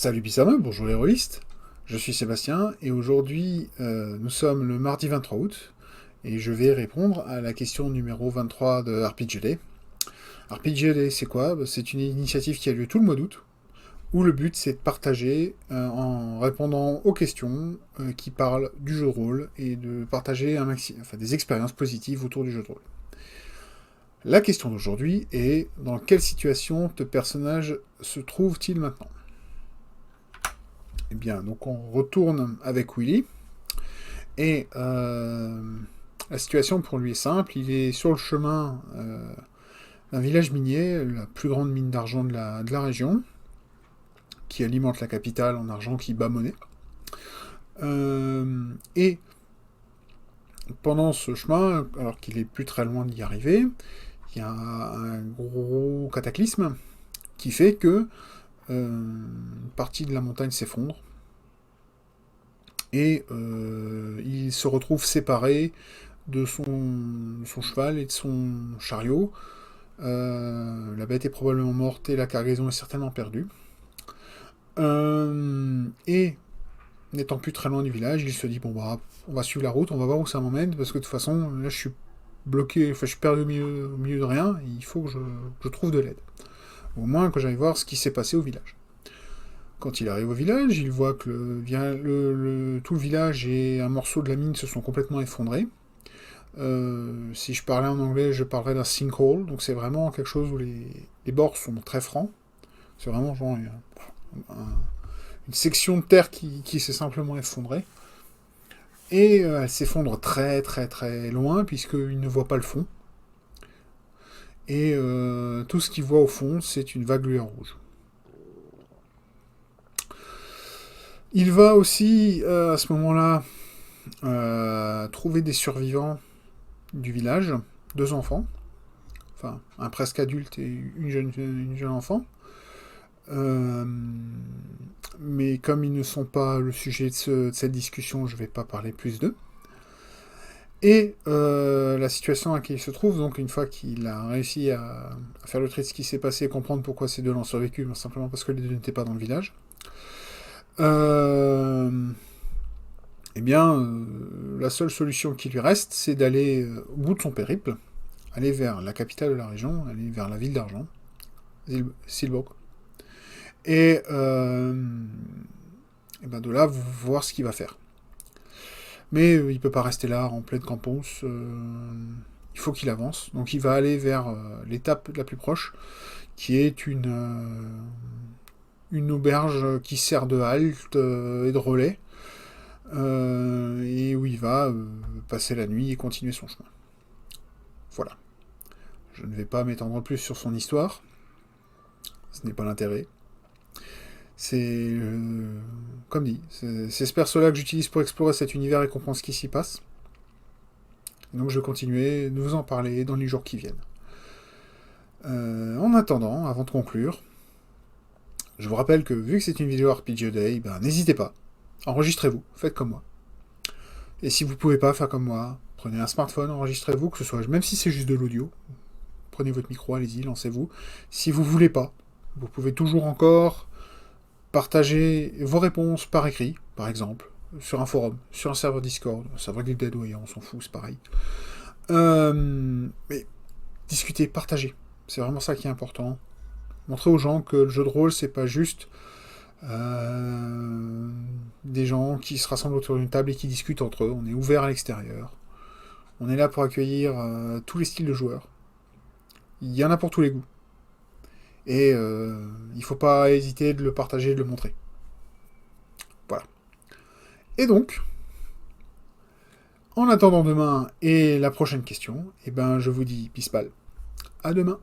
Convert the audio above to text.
Salut Bissama, bonjour les rôlistes. Je suis Sébastien et aujourd'hui nous sommes le mardi 23 août et je vais répondre à la question numéro 23 de RPGD. RPGD c'est quoi? C'est une initiative qui a lieu tout le mois d'août où le but c'est de partager en répondant aux questions qui parlent du jeu de rôle et de partager des expériences positives autour du jeu de rôle. La question d'aujourd'hui est dans quelle situation ton personnage se trouve-t-il maintenant? Eh bien, donc on retourne avec Willy, et la situation pour lui est simple, il est sur le chemin d'un village minier, la plus grande mine d'argent de la région, qui alimente la capitale en argent qui bat monnaie. Et pendant ce chemin, alors qu'il est plus très loin d'y arriver, il y a un gros cataclysme qui fait que une partie de la montagne s'effondre, et il se retrouve séparé de son cheval et de son chariot. La bête est probablement morte et la cargaison est certainement perdue. Et n'étant plus très loin du village, il se dit bon bah on va suivre la route, on va voir où ça m'emmène, parce que de toute façon là je suis bloqué, enfin je suis perdu au milieu de rien, et il faut que je trouve de l'aide. Au moins que j'aille voir ce qui s'est passé au village. Quand il arrive au village, il voit que tout le village et un morceau de la mine se sont complètement effondrés. Si je parlais en anglais, je parlerais d'un sinkhole, donc c'est vraiment quelque chose où les bords sont très francs. C'est vraiment genre une section de terre qui s'est simplement effondrée. Et elle s'effondre très très très loin, puisqu'il ne voit pas le fond. Et tout ce qu'il voit au fond, c'est une vague lueur rouge. Il va aussi, à ce moment-là, trouver des survivants du village, 2 enfants, enfin un presque adulte et une jeune enfant. Mais comme ils ne sont pas le sujet de cette discussion, je ne vais pas parler plus d'eux. Et la situation à laquelle il se trouve, donc une fois qu'il a réussi à faire le trait de ce qui s'est passé et comprendre pourquoi ces deux l'ont survécu, simplement parce que les deux n'étaient pas dans le village, eh bien, la seule solution qui lui reste, c'est d'aller au bout de son périple, aller vers la capitale de la région, aller vers la ville d'argent, Silbourg, et ben de là, voir ce qu'il va faire. Mais il peut pas rester là en pleine campance, il faut qu'il avance, donc il va aller vers l'étape la plus proche, qui est une auberge qui sert de halte et de relais, et où il va passer la nuit et continuer son chemin. Voilà. Je ne vais pas m'étendre plus sur son histoire, ce n'est pas l'intérêt. C'est, comme dit, c'est ce perso-là que j'utilise pour explorer cet univers et comprendre ce qui s'y passe. Donc je vais continuer de vous en parler dans les jours qui viennent. En attendant, avant de conclure, je vous rappelle que vu que c'est une vidéo RPG Day, ben, n'hésitez pas, enregistrez-vous, faites comme moi. Et si vous pouvez pas faire comme moi, prenez un smartphone, enregistrez-vous, que ce soit, même si c'est juste de l'audio, prenez votre micro, allez-y, lancez-vous. Si vous voulez pas, vous pouvez toujours encore partager vos réponses par écrit, par exemple, sur un forum, sur un serveur Discord, un serveur Guild Dead, on s'en fout, c'est pareil. Mais discutez, partagez, c'est vraiment ça qui est important. Montrez aux gens que le jeu de rôle, c'est pas juste des gens qui se rassemblent autour d'une table et qui discutent entre eux. On est ouvert à l'extérieur. On est là pour accueillir tous les styles de joueurs. Il y en a pour tous les goûts. Et il faut pas hésiter de le partager et de le montrer. Voilà. Et donc, en attendant demain et la prochaine question, eh ben je vous dis peace pal. À demain.